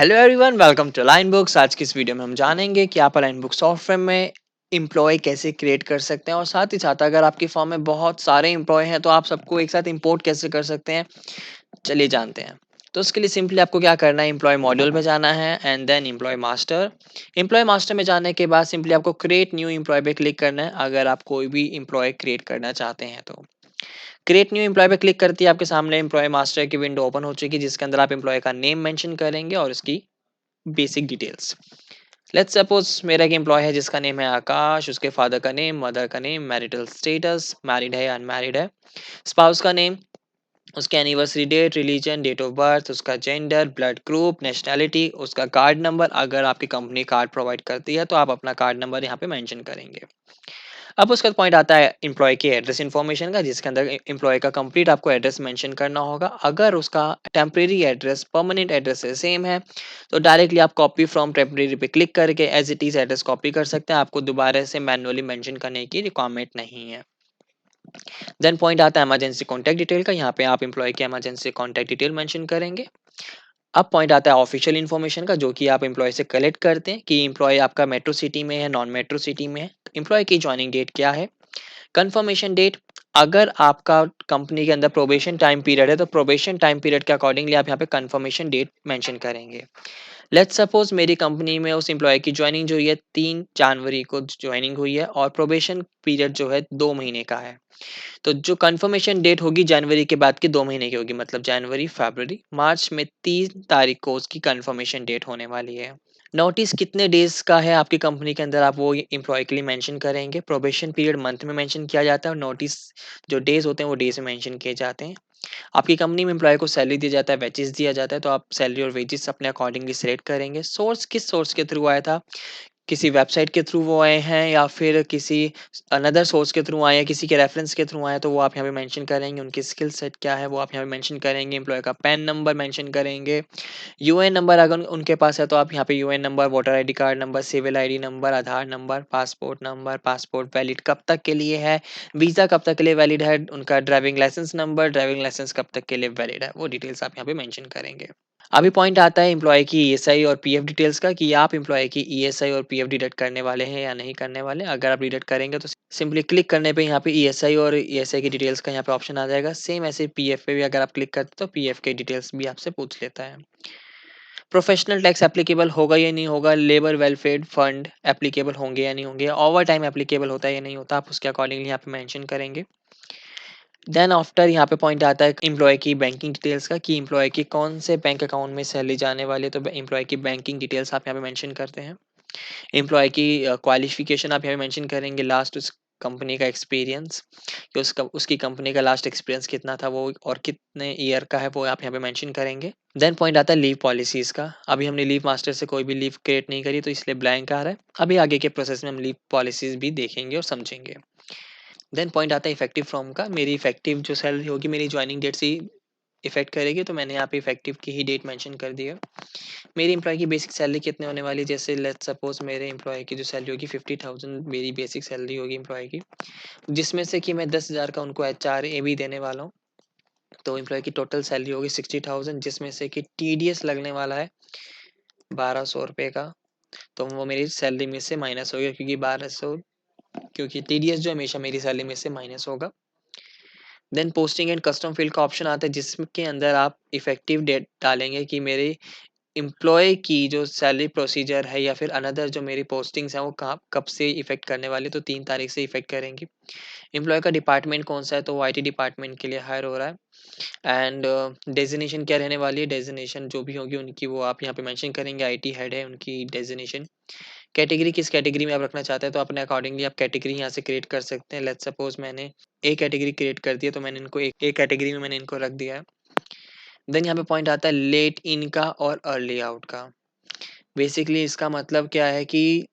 Hello everyone, welcome to line books. आज की इस वीडियो में हम जानेंगे कि आप लाइन बुक सॉफ्टवेयर में एम्प्लॉय कैसे क्रिएट कर सकते हैं और साथ ही साथ अगर आपकी फॉर्म में बहुत सारे एम्प्लॉय हैं तो आप सबको एक साथ इंपोर्ट कैसे कर सकते हैं। चलिए जानते हैं। तो उसके लिए सिंपली आपको क्या करना है, एम्प्लॉय मॉड्यूल में जाना है and then employ master. Employ master में जाने के बाद सिंपली आपको क्रिएट न्यू एम्प्लॉय पे क्लिक करना है अगर आप कोई भी एम्प्लॉय क्रिएट करना चाहते हैं तो। क्रिएट न्यू एम्प्लॉय पे क्लिक करती है आपके सामने एम्प्लॉय मास्टर की विंडो ओपन हो चुकी है जिसके अंदर आप एम्प्लॉय का नेम मेंशन करेंगे और उसकी बेसिक डिटेल्स। लेट्स सपोज मेरा एक एम्प्लॉय है जिसका नेम है आकाश, उसके फादर का नेम, मदर का नेम, मैरिटल स्टेटस, मैरिड है या अनमैरिड है, स्पाउस का नेम, उसके anniversary date, religion, date of birth, उसका जेंडर, ब्लड ग्रुप, नेशनैलिटी, उसका कार्ड नंबर। अगर आपकी कंपनी कार्ड प्रोवाइड करती है तो आप अपना कार्ड नंबर यहाँ पे मेंशन करेंगे। अब उसका पॉइंट आता है एम्प्लॉय के एड्रेस इन्फॉर्मेशन का जिसके अंदर एम्प्लॉय का कंप्लीट आपको एड्रेस मेंशन करना होगा। अगर उसका टेम्परेरी एड्रेस परमानेंट एड्रेस से सेम है तो डायरेक्टली आप कॉपी फ्रॉम टेम्परेरी पे क्लिक करके as it is address copy कर सकते हैं। आपको दोबारा से मैन्युअली मेंशन करने की रिक्वायरमेंट नहीं है। देन पॉइंट आता है इमरजेंसी कॉन्टैक्ट डिटेल का। यहाँ पे आप एम्प्लॉय के इमरजेंसी कॉन्टैक्ट डिटेल मेंशन करेंगे। अब पॉइंट आता है ऑफिशियल इन्फॉर्मेशन का जो कि आप एम्प्लॉय से कलेक्ट करते हैं कि एम्प्लॉय आपका मेट्रो सिटी में है, नॉन मेट्रो सिटी में है, एम्प्लॉय की ज्वाइनिंग डेट क्या है, कंफर्मेशन डेट। अगर आपका कंपनी के अंदर प्रोबेशन टाइम पीरियड है तो प्रोबेशन टाइम पीरियड के अकॉर्डिंगली आप यहाँ पे कंफर्मेशन डेट मेंशन करेंगे। लेट्स सपोज मेरी कंपनी में उस एम्प्लॉय की ज्वाइनिंग जो हुई है 3 जनवरी को ज्वाइनिंग हुई है और प्रोबेशन पीरियड जो है 2 महीने का है। तो जो कंफर्मेशन डेट होगी जनवरी के बाद की 2 महीने की होगी, मतलब जनवरी, फरवरी, मार्च में 3 तारीख को उसकी कंफर्मेशन डेट होने वाली है। नोटिस कितने डेज का है आपकी कंपनी के अंदर आप वो एम्प्लॉय के लिए मेंशन करेंगे। प्रोबेशन पीरियड मंथ में मेंशन किया जाता है और नोटिस जो डेज होते हैं वो डेज में मेंशन किए जाते हैं। आपकी कंपनी में एम्प्लॉय को सैलरी दिया जाता है, वेजेस दिया जाता है, तो आप सैलरी और वेजेस अपने अकॉर्डिंगली सिलेक्ट करेंगे। सोर्स किस सोर्स के थ्रू आया था, किसी वेबसाइट के थ्रू वो आए हैं या फिर किसी अनदर सोर्स के थ्रू आए हैं, किसी के रेफरेंस के थ्रू आए हैं, तो वो आप यहाँ पे मेंशन करेंगे। उनकी स्किल सेट क्या है वो आप यहाँ पे मेंशन करेंगे। एम्प्लॉय का पैन नंबर मेंशन करेंगे। यूएन नंबर अगर उनके पास है तो आप यहाँ पे UAN number, voter ID card number, civil ID number, Aadhaar number, passport valid कब तक के लिए है, वीज़ा कब तक के लिए वैलिड है, उनका driving licence number, driving licence कब तक के लिए वैलिड है, वो डिटेल्स आप यहाँ पे मेंशन करेंगे। अभी पॉइंट आता है एम्प्लॉय की ईएसआई और पीएफ डिटेल्स का कि आप एम्प्लॉय की ईएसआई और पीएफ डिडक्ट करने वाले हैं या नहीं करने वाले। अगर आप डिडक्ट करेंगे तो सिंपली क्लिक करने पे यहाँ पे ईएसआई और ईएसआई की डिटेल्स का यहाँ पे ऑप्शन आ जाएगा। सेम ऐसे पीएफ पे भी अगर आप क्लिक करते तो पीएफ के डिटेल्स भी आपसे पूछ लेता है। प्रोफेशनल टैक्स एप्लीकेबल होगा या नहीं होगा, लेबर वेलफेयर फंड एप्लीकेबल होंगे या नहीं होंगे, ओवर टाइम एप्लीकेबल होता है या नहीं होता, आप उसके अकॉर्डिंगली यहाँ पे मेंशन करेंगे। देन आफ्टर यहाँ पे पॉइंट आता है एम्प्लॉय की बैंकिंग डिटेल्स का कि एम्प्लॉय की कौन से बैंक अकाउंट में सैलरी जाने वाली है, तो एम्प्लॉय की बैंकिंग डिटेल्स आप यहाँ पे मेंशन करते हैं। एम्प्लॉय की क्वालिफिकेशन आप यहाँ पे मेंशन करेंगे। लास्ट उस कंपनी का एक्सपीरियंस कि उसका उसकी कंपनी का लास्ट एक्सपीरियंस कितना था वो और कितने ईयर का है वो आप यहाँ पे मेंशन करेंगे। देन पॉइंट आता है लीव पॉलिसीज का। अभी हमने लीव मास्टर से कोई भी लीव क्रिएट नहीं करी तो इसलिए ब्लैंक आ रहा है। अभी आगे के प्रोसेस में हम लीव पॉलिसीज भी देखेंगे और समझेंगे। देन पॉइंट आता है इफेक्टिव फ्रॉम का। मेरी इफेक्टिव जो सैलरी होगी मेरी ज्वाइनिंग डेट से ही इफेक्ट करेगी, तो मैंने यहाँ पे इफेक्टिव की ही डेट मेंशन कर दी है। मेरी एम्प्लॉय की बेसिक सैलरी कितने होने वाली है, जैसे लेट्स सपोज मेरे एम्प्लॉय की जो सैलरी होगी 50,000 मेरी बेसिक सैलरी होगी एम्प्लॉय की, जिसमें से कि मैं 10,000 का उनको एचआरए भी देने वाला हूँ। तो एम्प्लॉय की टोटल सैलरी होगी 60,000 जिसमें से कि टीडीएस लगने वाला है 1,200 रुपये का। तो वो मेरी सैलरी में से माइनस हो गया क्योंकि 1,200, क्योंकि टीडीएस जो हमेशा मेरी सैलरी में से माइनस होगा। Then posting and custom field का ऑप्शन आता है जिसके अंदर आप इफेक्टिव डेट डालेंगे कि मेरे एम्प्लॉय की जो सैलरी प्रोसीजर है या फिर अनदर जो मेरी पोस्टिंग्स हैं वो कहाँ कब से इफेक्ट करने वाली, तो 3 तारीख से इफेक्ट करेंगी। एम्प्लॉय का डिपार्टमेंट कौन सा है, तो वो आईटी डिपार्टमेंट के लिए हायर हो रहा है। एंड डेजिनेशन क्या रहने वाली है, डेजिनेशन जो भी होगी उनकी वो आप यहाँ पे मेंशन करेंगे। आईटी हेड है उनकी डेजिनेशन। कैटेगरी किस कैटेगरी में आप रखना चाहते हैं तो अपने अकॉर्डिंगली आप कैटेगरी यहाँ से क्रिएट कर सकते हैं। लेट्स सपोज मैंने ए कैटेगरी क्रिएट कर दिया तो मैंने इनको एक ए कैटेगरी में मैंने इनको रख दिया है। देन यहाँ पे पॉइंट आता है लेट इन का और अर्ली आउट का। बेसिकली इसका मतलब क्या है कि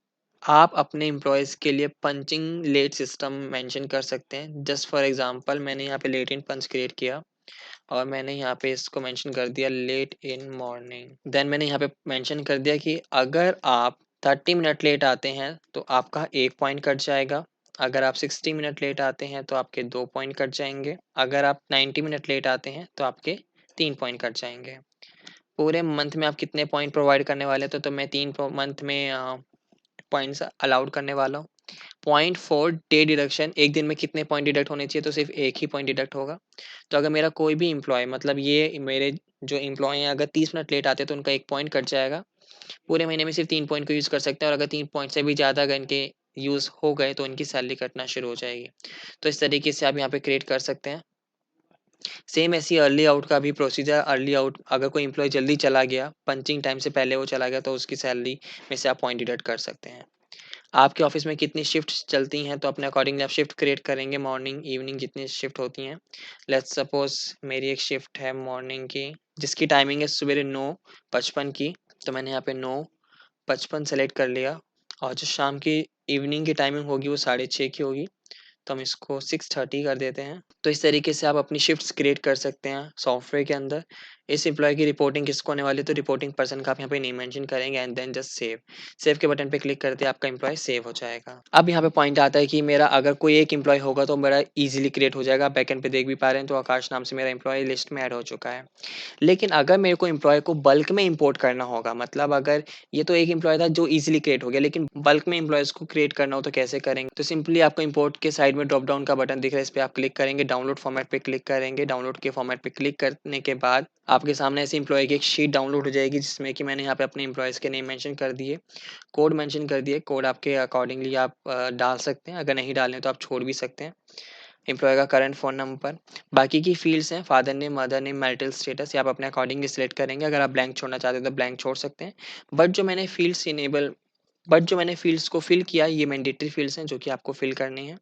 आप अपने एम्प्लॉयज़ के लिए पंचिंग लेट सिस्टम मेंशन कर सकते हैं। जस्ट फॉर एग्जांपल मैंने यहाँ पे लेट इन पंच क्रिएट किया और मैंने यहाँ पे इसको मेंशन कर दिया लेट इन मॉर्निंग। देन मैंने यहाँ पे मेंशन कर दिया कि अगर आप 30 मिनट लेट आते हैं तो आपका 1 पॉइंट कट जाएगा। अगर आप 60 मिनट लेट आते हैं तो आपके 2 पॉइंट कट जाएंगे। अगर आप 90 मिनट लेट आते हैं तो आपके 3 पॉइंट कट जाएंगे। पूरे मंथ में आप कितने पॉइंट प्रोवाइड करने वाले हैं, तो मैं 3 मंथ में पॉइंट्स अलाउड करने वाला हूँ। पॉइंट फॉर डे डिडक्शन, एक दिन में कितने पॉइंट डिडक्ट होने चाहिए, तो सिर्फ एक ही पॉइंट डिडक्ट होगा। तो अगर मेरा कोई भी एम्प्लॉय, मतलब ये मेरे जो एम्प्लॉय हैं, अगर 30 मिनट लेट आते हैं तो उनका 1 पॉइंट कट जाएगा। पूरे महीने में सिर्फ 3 पॉइंट को यूज़ कर सकते हैं, और अगर 3 पॉइंट से भी ज़्यादा अगर इनके यूज़ हो गए तो इनकी सैलरी कटना शुरू हो जाएगी। तो इस तरीके से आप यहाँ पे क्रिएट कर सकते हैं। सेम ऐसी अर्ली आउट का भी प्रोसीजर, अर्ली आउट अगर कोई एम्प्लॉय जल्दी चला गया, पंचिंग टाइम से पहले वो चला गया, तो उसकी सैलरी में से आप पॉइंट डिडक्ट कर सकते हैं। आपके ऑफिस में कितनी शिफ्ट्स चलती हैं, तो अपने अकॉर्डिंगली आप शिफ्ट क्रिएट करेंगे, मॉर्निंग इवनिंग जितनी शिफ्ट होती हैं। लेट्स सपोज मेरी एक शिफ्ट है मॉर्निंग की, जिसकी टाइमिंग है सुबह 9:55 की, तो मैंने यहाँ पे 9:55 सेलेक्ट कर लिया। और जो शाम की इवनिंग की टाइमिंग होगी वो 6:30 की होगी, तो हम इसको 6:30 कर देते हैं। तो इस तरीके से आप अपनी शिफ्ट्स क्रिएट कर सकते हैं सॉफ्टवेयर के अंदर। इस एम्प्लॉय की रिपोर्टिंग किसको होने वाली है, तो रिपोर्टिंग पर्सन का आप यहाँ पे नेम मेंशन करेंगे and then just save. Save के बटन पे क्लिक करते ही आपका एम्प्लॉय सेव हो जाएगा। अब यहाँ पे पॉइंट आता है कि मेरा अगर कोई एक एम्प्लॉय होगा तो मेरा ईजिली क्रिएट हो जाएगा। बैकएंड पे देख भी पा रहे हैं, तो आकाश नाम से मेरा एम्प्लॉय लिस्ट में ऐड हो चुका है। लेकिन अगर मेरे को एम्प्लॉय को बल्क में इंपोर्ट करना होगा, मतलब अगर ये तो एक एम्प्लॉय था जो इजीली क्रिएट हो गया, लेकिन बल्क में एम्प्लॉयज़ को क्रिएट करना हो तो कैसे करेंगे? तो सिंपली आपको इंपोर्ट के साइड में ड्रॉप डाउन का बटन दिख रहा है, इस पे आप क्लिक करेंगे, डाउनलोड फॉर्मेट पे क्लिक करेंगे। डाउनलोड के फॉर्मेट पे क्लिक करने के बाद आपके सामने ऐसे एम्प्लॉय की एक शीट डाउनलोड हो जाएगी, जिसमें कि मैंने यहाँ पे अपने एम्प्लॉयज़ के नेम मेंशन कर दिए, कोड मेंशन कर दिए। कोड आपके अकॉर्डिंगली आप डाल सकते हैं, अगर नहीं डालने तो आप छोड़ भी सकते हैं। एम्प्लॉय का करंट फ़ोन नंबर, बाकी की फ़ील्ड्स हैं father name, mother name, marital status, ये आप अपने अकॉर्डिंगली सिलेक्ट करेंगे। अगर आप ब्लैंक छोड़ना चाहते हैं तो ब्लैंक छोड़ सकते हैं। बट जो मैंने फ़ील्ड्स इनेबल बट जो मैंने फ़ील्ड्स को फ़िल किया, ये मैंडेटरी फ़ील्ड्स हैं जो कि आपको फ़िल करनी है।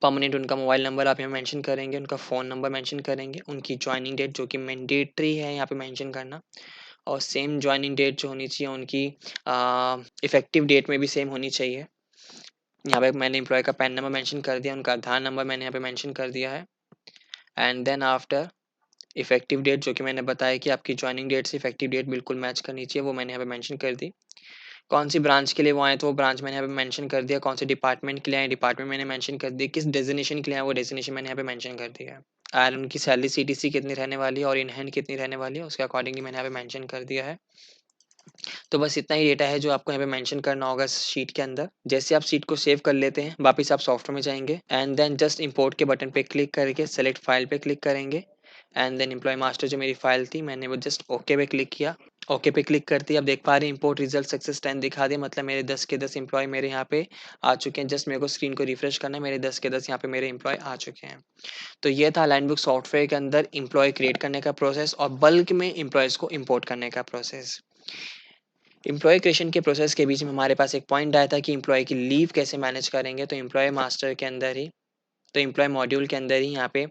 परमानेंट उनका मोबाइल नंबर आप यहाँ मेंशन करेंगे, उनका फ़ोन नंबर मेंशन करेंगे, उनकी जॉइनिंग डेट जो कि मैंडेटरी है यहाँ पे मेंशन करना, और सेम जॉइनिंग डेट जो होनी चाहिए उनकी इफ़ेक्टिव डेट में भी सेम होनी चाहिए। यहाँ पे मैंने एम्प्लॉय का पैन नंबर मेंशन कर दिया, उनका आधार नंबर मैंने यहाँ पे मेंशन कर दिया है। And then after effective date जो कि मैंने बताया कि आपकी जॉइनिंग डेट से इफेक्टिव डेट बिल्कुल मैच करनी चाहिए, वो मैंने यहाँ पे मेंशन कर दी। कौन सी ब्रांच के लिए वो आए, तो वो ब्रांच मैंने यहाँ पे मेंशन कर दिया। कौन से डिपार्टमेंट के लिए आए, डिपार्टमेंट मैंने मेंशन कर दी। किस डेजिग्नेशन के लिए आए, वो डेजिग्नेशन मैंने यहाँ पे मेंशन कर दिया है। और उनकी सैलरी सीटीसी कितनी रहने वाली है और इन हैंड कितनी रहने वाली है, उसके अकॉर्डिंगली मैंने यहाँ पे मेंशन कर दिया है। तो बस इतना ही डेटा है जो आपको यहाँ पे मेंशन करना होगा इस शीट के अंदर। जैसे आप शीट को सेव कर लेते हैं, वापस आप सॉफ्टवेयर में जाएंगे एंड देन जस्ट इंपोर्ट के बटन पे क्लिक करके सेलेक्ट फाइल पे क्लिक करेंगे। एंड देन एम्प्लॉय मास्टर जो मेरी फाइल थी, मैंने वो जस्ट ओके पे क्लिक किया। ओके पे क्लिक करते ही आप देख पा रहे हैं इंपोर्ट रिजल्ट सक्सेस 10 दिखा दिया, मतलब मेरे 10 के 10 एम्प्लॉय मेरे यहाँ पे आ चुके हैं। जस्ट मेरे को स्क्रीन को रिफ्रेश करना है, मेरे 10 के 10 यहाँ पे मेरे एम्प्लॉय आ चुके हैं। तो ये था लाइन बुक सॉफ्टवेयर के अंदर एम्प्लॉय क्रिएट करने का प्रोसेस और बल्क में एम्प्लॉयज़ को इम्पोर्ट करने का प्रोसेस। एम्प्लॉय क्रिएशन के प्रोसेस के बीच में हमारे पास एक पॉइंट आया था कि एम्प्लॉय की लीव कैसे मैनेज करेंगे, तो एम्प्लॉय मास्टर के अंदर ही, तो एम्प्लॉय मॉड्यूल के अंदर ही यहाँ पे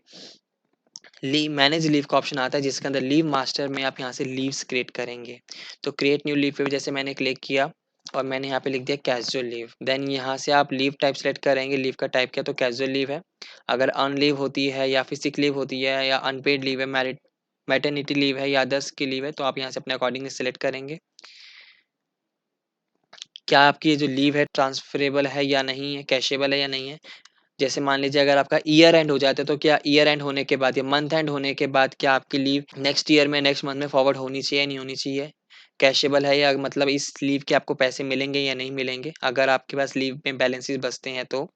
लीव मैनेज लीव का ऑप्शन आता है, जिसके अंदर लीव मास्टर में आप यहाँ से लीव्स क्रिएट करेंगे। तो क्रिएट न्यू लीव पे जैसे मैंने क्लिक किया और मैंने यहाँ पे लिख दिया कैजुअल लीव। देन यहाँ से आप लीव टाइप सेलेक्ट करेंगे, लीव का टाइप क्या, तो कैजुअल लीव है। अगर अर्न लीव होती है या फिर सिक लीव होती है या अनपेड लीव है, मैटरनिटी लीव है या अदर्स की लीव है, तो आप यहाँ से अपने अकॉर्डिंगली सेलेक्ट करेंगे। क्या आपकी ये जो लीव है ट्रांसफरेबल है या नहीं है, कैशेबल है या नहीं है। जैसे मान लीजिए अगर आपका ईयर एंड हो जाता है, तो क्या ईयर एंड होने के बाद या मंथ एंड होने के बाद क्या आपकी लीव नेक्स्ट ईयर में, नेक्स्ट मंथ में फॉरवर्ड होनी चाहिए या नहीं होनी चाहिए, कैशेबल है या मतलब इस लीव के आपको पैसे मिलेंगे या नहीं मिलेंगे। अगर आपके पास लीव में बैलेंसेस बचते हैं तो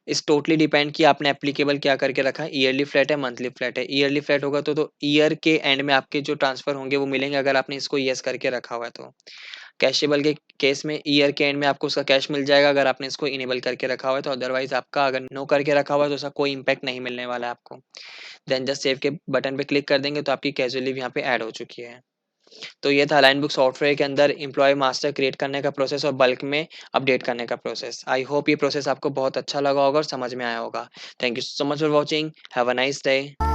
इस टोटली डिपेंड कि आपने एप्लीकेबल क्या करके रखा है, ईयरली फ्लैट है, मंथली फ्लैट है। ईयरली फ्लैट होगा तो ईयर के एंड में आपके जो ट्रांसफर होंगे वो मिलेंगे, अगर आपने इसको यस करके रखा हुआ है तो। कैशेबल के केस में ईयर के एंड में आपको उसका कैश मिल जाएगा, अगर आपने इसको इनेबल करके रखा हुआ है तो। अदरवाइज आपका अगर नो करके रखा हुआ है तो उसका कोई इम्पैक्ट नहीं मिलने वाला है आपको। देन जस्ट सेव के बटन पे क्लिक कर देंगे तो आपकी कैजुअल लीव यहाँ पे ऐड हो चुकी है। तो ये था अलाइन बुक सॉफ्टवेयर के अंदर एम्प्लॉय मास्टर क्रिएट करने का प्रोसेस और बल्क में अपडेट करने का प्रोसेस। आई होप ये प्रोसेस आपको बहुत अच्छा लगा होगा और समझ में आया होगा। Thank you so much for watching, have a nice day.